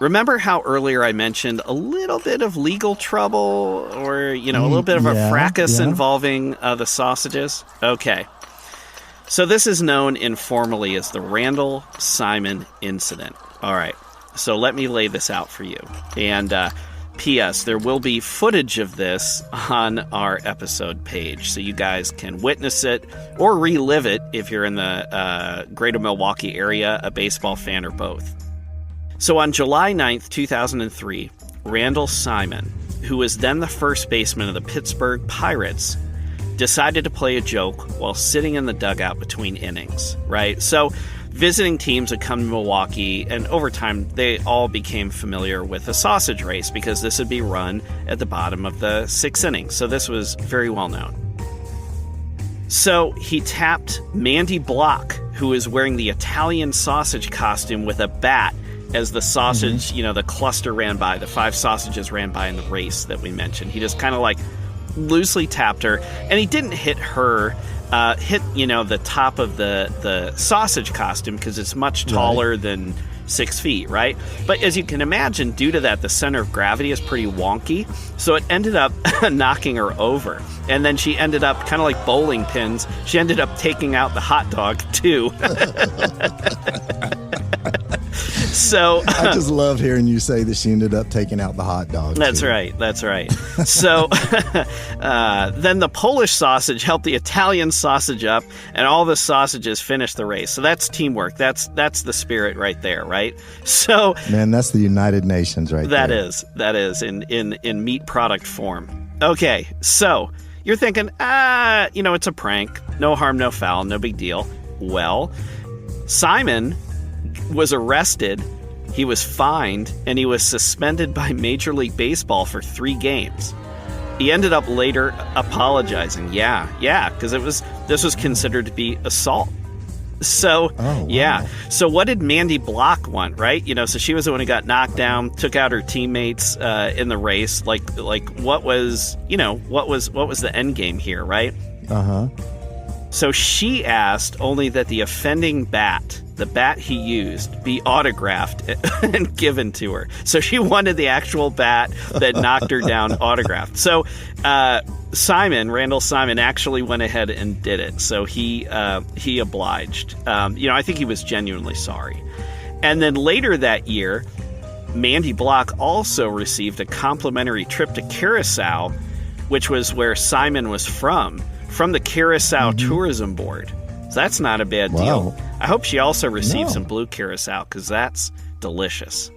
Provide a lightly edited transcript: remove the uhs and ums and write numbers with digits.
Remember how earlier I mentioned a little bit of legal trouble or, a little bit of a fracas involving the sausages? Okay. So this is known informally as the Randall Simon incident. All right. So let me lay this out for you. And P.S. there will be footage of this on our episode page, so you guys can witness it or relive it if you're in the greater Milwaukee area, a baseball fan, or both. So on July 9th, 2003, Randall Simon, who was then the first baseman of the Pittsburgh Pirates, decided to play a joke while sitting in the dugout between innings, right? So visiting teams would come to Milwaukee, and over time, they all became familiar with the sausage race because this would be run at the bottom of the sixth inning. So this was very well known. So he tapped Mandy Block, who is wearing the Italian sausage costume, with a bat as the sausage, the cluster ran by, the 5 sausages ran by in the race that we mentioned. He just kind of loosely tapped her, and he didn't hit her, the top of the sausage costume because it's much taller than 6 feet, right? But as you can imagine, due to that, the center of gravity is pretty wonky, so it ended up knocking her over. And then she ended up, kind of like bowling pins, she ended up taking out the hot dog, too. So I just love hearing you say that she ended up taking out the hot dog. That's right. So then the Polish sausage helped the Italian sausage up, and all the sausages finished the race. So that's teamwork. That's the spirit right there, right? So man, that's the United Nations right there. That is in meat product form. Okay, so you're thinking, it's a prank. No harm, no foul, no big deal. Well, Simon was arrested, he was fined, and he was suspended by Major League Baseball for 3 games. He ended up later apologizing. Yeah, because this was considered to be assault. So, yeah. So what did Mandy Block want, right? So she was the one who got knocked down, took out her teammates in the race. Like what was the end game here, right? Uh-huh. So she asked only that the offending bat, the bat he used, be autographed and given to her. So she wanted the actual bat that knocked her down autographed. So Randall Simon, actually went ahead and did it. So he obliged. I think he was genuinely sorry. And then later that year, Mandy Block also received a complimentary trip to Curacao, which was where Simon was from the Curacao Tourism Board. So that's not a bad deal. I hope she also received some blue Curacao, because that's delicious.